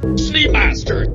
Master.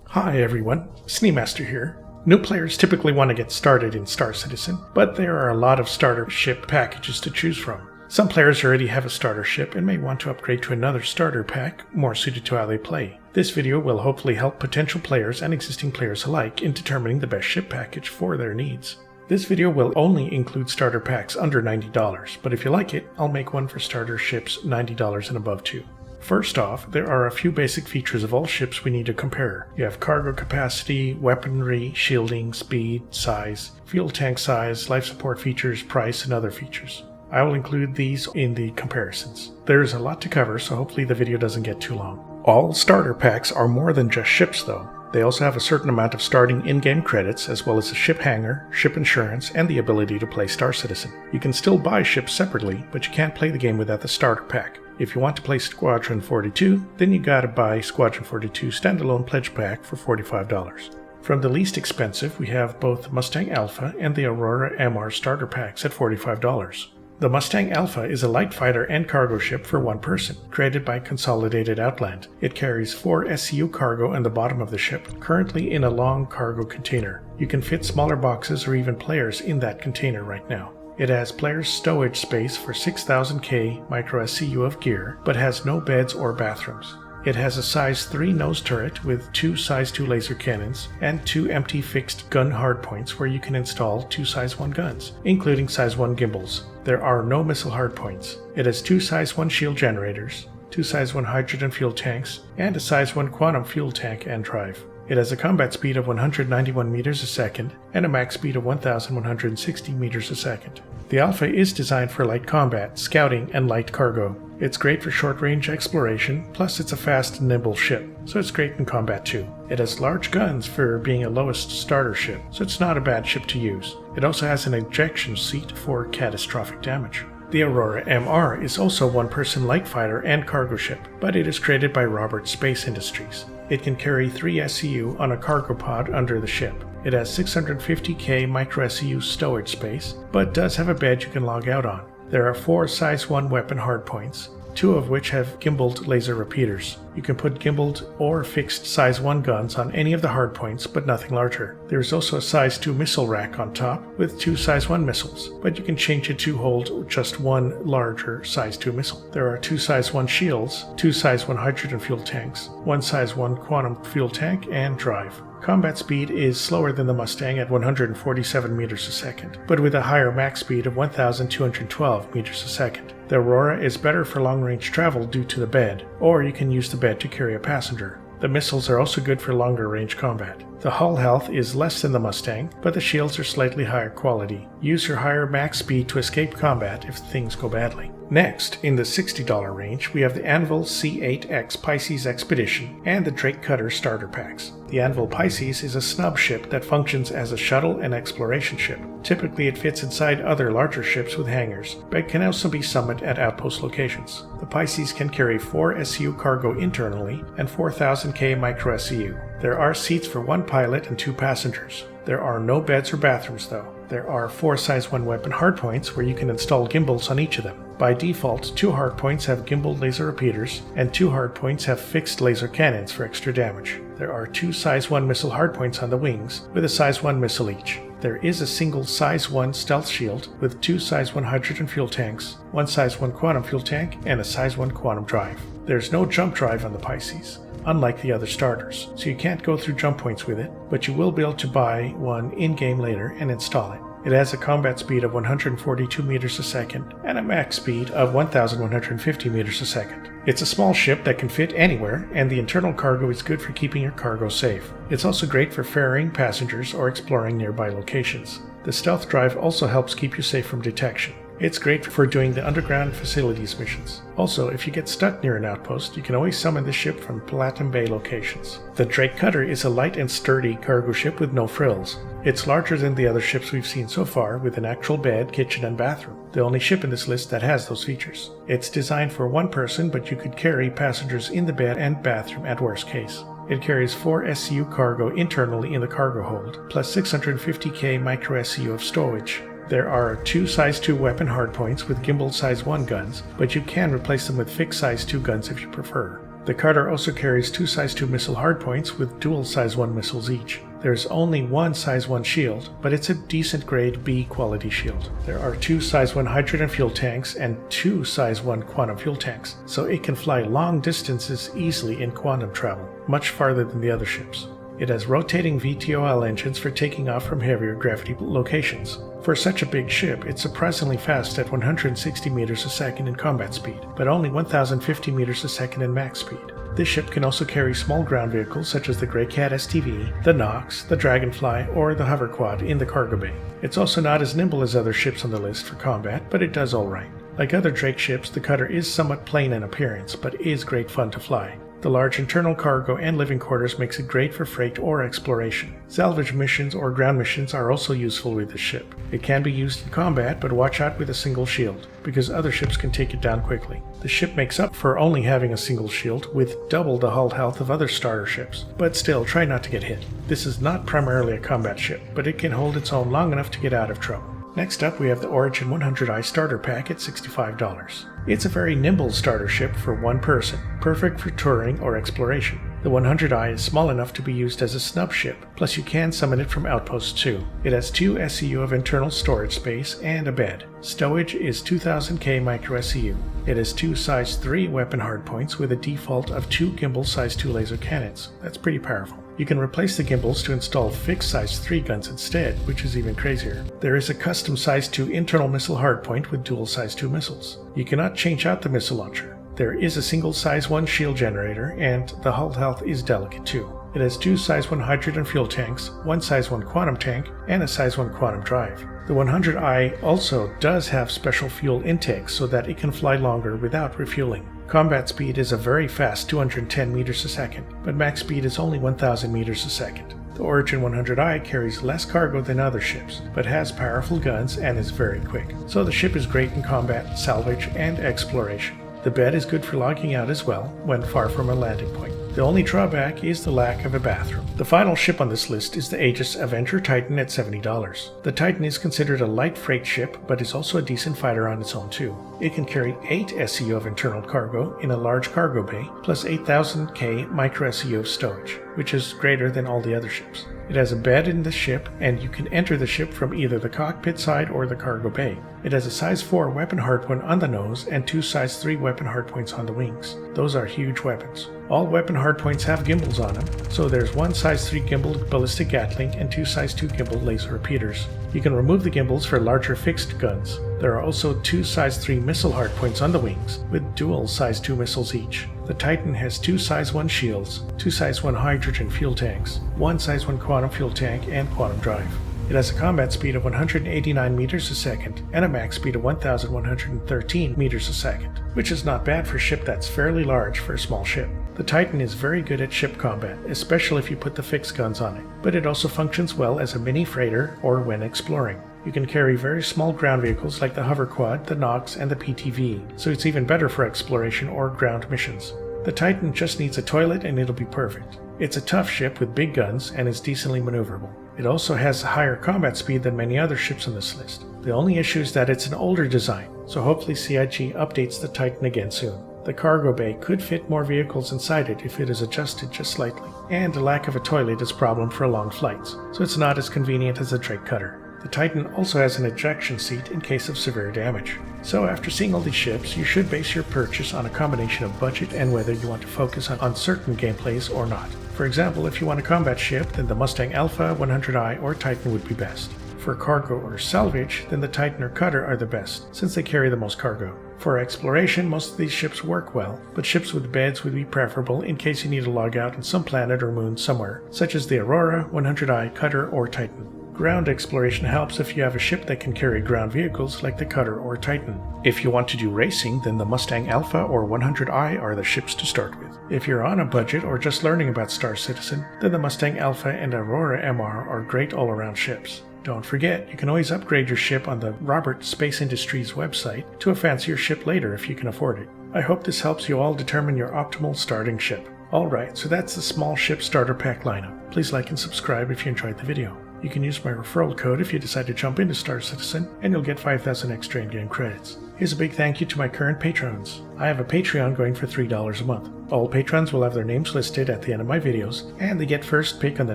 Hi everyone, Master here. New players typically want to get started in Star Citizen, but there are a lot of starter ship packages to choose from. Some players already have a starter ship and may want to upgrade to another starter pack more suited to how they play. This video will hopefully help potential players and existing players alike in determining the best ship package for their needs. This video will only include starter packs under $90, but if you like it, I'll make one for starter ships $90 and above too. First off, there are a few basic features of all ships we need to compare. You have cargo capacity, weaponry, shielding, speed, size, fuel tank size, life support features, price, and other features. I will include these in the comparisons. There is a lot to cover, so hopefully the video doesn't get too long. All starter packs are more than just ships though. They also have a certain amount of starting in-game credits, as well as a ship hangar, ship insurance, and the ability to play Star Citizen. You can still buy ships separately, but you can't play the game without the starter pack. If you want to play Squadron 42, then you gotta buy Squadron 42 standalone pledge pack for $45. From the least expensive, we have both Mustang Alpha and the Aurora MR starter packs at $45. The Mustang Alpha is a light fighter and cargo ship for one person, created by Consolidated Outland. It carries 4 SCU cargo on the bottom of the ship, currently in a long cargo container. You can fit smaller boxes or even players in that container right now. It has players' stowage space for 6000K micro SCU of gear, but has no beds or bathrooms. It has a size 3 nose turret with 2 size 2 laser cannons and 2 empty fixed gun hardpoints where you can install 2 size 1 guns, including size 1 gimbals. There are no missile hardpoints. It has 2 size 1 shield generators, 2 size 1 hydrogen fuel tanks, and a size 1 quantum fuel tank and drive. It has a combat speed of 191 meters a second and a max speed of 1160 meters a second. The Alpha is designed for light combat, scouting, and light cargo. It's great for short-range exploration, plus it's a fast and nimble ship, so it's great in combat too. It has large guns for being a lowest starter ship, so it's not a bad ship to use. It also has an ejection seat for catastrophic damage. The Aurora MR is also a one-person light fighter and cargo ship, but it is created by Roberts Space Industries. It can carry 3 SCU on a cargo pod under the ship. It has 650K micro SCU stowage space, but does have a bed you can log out on. There are 4 size 1 weapon hardpoints, 2 of which have gimbaled laser repeaters. You can put gimbaled or fixed size 1 guns on any of the hardpoints, but nothing larger. There is also a size 2 missile rack on top with 2 size 1 missiles, but you can change it to hold just 1 larger size 2 missile. There are 2 size 1 shields, 2 size 1 hydrogen fuel tanks, 1 size 1 quantum fuel tank, and drive. Combat speed is slower than the Mustang at 147 meters a second, but with a higher max speed of 1212 meters a second. The Aurora is better for long-range travel due to the bed, or you can use the bed to carry a passenger. The missiles are also good for longer range combat. The hull health is less than the Mustang, but the shields are slightly higher quality. Use your higher max speed to escape combat if things go badly. Next, in the $60 range, we have the Anvil C8X Pisces Expedition and the Drake Cutter starter packs. The Anvil Pisces is a snub ship that functions as a shuttle and exploration ship. Typically it fits inside other larger ships with hangars, but can also be summoned at outpost locations. The Pisces can carry 4 SCU cargo internally and 4000K micro SCU. There are seats for 1 pilot and 2 passengers. There are no beds or bathrooms though. There are 4 size 1 weapon hardpoints where you can install gimbals on each of them. By default, 2 hardpoints have gimbal laser repeaters, and 2 hardpoints have fixed laser cannons for extra damage. There are 2 size 1 missile hardpoints on the wings, with a size 1 missile each. There is a single size 1 stealth shield with 2 size 1 hydrogen fuel tanks, 1 size 1 quantum fuel tank, and a size 1 quantum drive. There's no jump drive on the Pisces, unlike the other starters, so you can't go through jump points with it, but you will be able to buy one in-game later and install it. It has a combat speed of 142 meters a second and a max speed of 1150 meters a second. It's a small ship that can fit anywhere, and the internal cargo is good for keeping your cargo safe. It's also great for ferrying passengers or exploring nearby locations. The stealth drive also helps keep you safe from detection. It's great for doing the underground facilities missions. Also, if you get stuck near an outpost, you can always summon the ship from Platinum Bay locations. The Drake Cutter is a light and sturdy cargo ship with no frills. It's larger than the other ships we've seen so far, with an actual bed, kitchen, and bathroom. The only ship in this list that has those features. It's designed for 1 person, but you could carry passengers in the bed and bathroom at worst case. It carries 4 SCU cargo internally in the cargo hold, plus 650K micro SCU of stowage. There are 2 size 2 weapon hardpoints with gimbal size 1 guns, but you can replace them with fixed size 2 guns if you prefer. The cutter also carries 2 size 2 missile hardpoints with dual size 1 missiles each. There's only 1 size 1 shield, but it's a decent grade B quality shield. There are 2 size 1 hydrogen fuel tanks and 2 size 1 quantum fuel tanks, so it can fly long distances easily in quantum travel, much farther than the other ships. It has rotating VTOL engines for taking off from heavier gravity locations. For such a big ship, it's surprisingly fast at 160 meters a second in combat speed, but only 1050 meters a second in max speed. This ship can also carry small ground vehicles such as the Greycat STV, the Nox, the Dragonfly, or the Hover Quad in the cargo bay. It's also not as nimble as other ships on the list for combat, but it does alright. Like other Drake ships, the cutter is somewhat plain in appearance, but is great fun to fly. The large internal cargo and living quarters makes it great for freight or exploration. Salvage missions or ground missions are also useful with this ship. It can be used in combat, but watch out with a single shield, because other ships can take it down quickly. The ship makes up for only having a single shield, with double the hull health of other starter ships, but still try not to get hit. This is not primarily a combat ship, but it can hold its own long enough to get out of trouble. Next up, we have the Origin 100i starter pack at $65. It's a very nimble starter ship for one person, perfect for touring or exploration. The 100i is small enough to be used as a snub ship, plus you can summon it from outposts too. It has 2 SCU of internal storage space and a bed. Stowage is 2000K micro SCU. It has 2 size 3 weapon hardpoints with a default of 2 gimbal size 2 laser cannons. That's pretty powerful. You can replace the gimbals to install fixed size 3 guns instead, which is even crazier. There is a custom size 2 internal missile hardpoint with dual size 2 missiles. You cannot change out the missile launcher. There is a single size 1 shield generator, and the hull health is delicate too. It has 2 size 1 hydrogen fuel tanks, 1 size 1 quantum tank, and a size 1 quantum drive. The 100i also does have special fuel intakes so that it can fly longer without refueling. Combat speed is a very fast 210 meters a second, but max speed is only 1000 meters a second. The Origin 100i carries less cargo than other ships, but has powerful guns and is very quick, so the ship is great in combat, salvage, and exploration. The bed is good for logging out as well, when far from a landing point. The only drawback is the lack of a bathroom. The final ship on this list is the Aegis Avenger Titan at $70. The Titan is considered a light freight ship, but is also a decent fighter on its own too. It can carry 8 SCU of internal cargo in a large cargo bay, plus 8000K micro SCU of stowage, which is greater than all the other ships. It has a bed in the ship, and you can enter the ship from either the cockpit side or the cargo bay. It has a size 4 weapon hardpoint on the nose and 2 size 3 weapon hardpoints on the wings. Those are huge weapons. All weapon hardpoints have gimbals on them, so there's 1 size 3 gimbal ballistic Gatling and 2 size 2 gimbal laser repeaters. You can remove the gimbals for larger fixed guns. There are also 2 size 3 missile hardpoints on the wings, with dual size 2 missiles each. The Titan has 2 size 1 shields, 2 size 1 hydrogen fuel tanks, 1 size 1 quantum fuel tank, and quantum drive. It has a combat speed of 189 meters a second and a max speed of 1113 meters a second, which is not bad for a ship that's fairly large for a small ship. The Titan is very good at ship combat, especially if you put the fixed guns on it, but it also functions well as a mini freighter or when exploring. You can carry very small ground vehicles like the Hover Quad, the Nox, and the PTV, so it's even better for exploration or ground missions. The Titan just needs a toilet and it'll be perfect. It's a tough ship with big guns and is decently maneuverable. It also has a higher combat speed than many other ships on this list. The only issue is that it's an older design, so hopefully CIG updates the Titan again soon. The cargo bay could fit more vehicles inside it if it is adjusted just slightly, and the lack of a toilet is a problem for long flights, so it's not as convenient as a Drake cutter. The Titan also has an ejection seat in case of severe damage. So after seeing all these ships, you should base your purchase on a combination of budget and whether you want to focus on certain gameplays or not. For example, if you want a combat ship, then the Mustang Alpha, 100i, or Titan would be best. For cargo or salvage, then the Titan or Cutter are the best, since they carry the most cargo. For exploration, most of these ships work well, but ships with beds would be preferable in case you need to log out on some planet or moon somewhere, such as the Aurora, 100i, Cutter, or Titan. Ground exploration helps if you have a ship that can carry ground vehicles like the Cutter or Titan. If you want to do racing, then the Mustang Alpha or 100i are the ships to start with. If you're on a budget or just learning about Star Citizen, then the Mustang Alpha and Aurora MR are great all-around ships. Don't forget, you can always upgrade your ship on the Robert Space Industries website to a fancier ship later if you can afford it. I hope this helps you all determine your optimal starting ship. Alright, so that's the small ship starter pack lineup. Please like and subscribe if you enjoyed the video. You can use my referral code if you decide to jump into Star Citizen, and you'll get 5,000 extra in-game credits. Here's a big thank you to my current patrons. I have a Patreon going for $3 a month. All patrons will have their names listed at the end of my videos, and they get first pick on the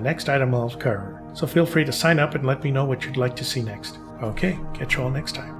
next item I'll cover. So feel free to sign up and let me know what you'd like to see next. Okay, catch you all next time.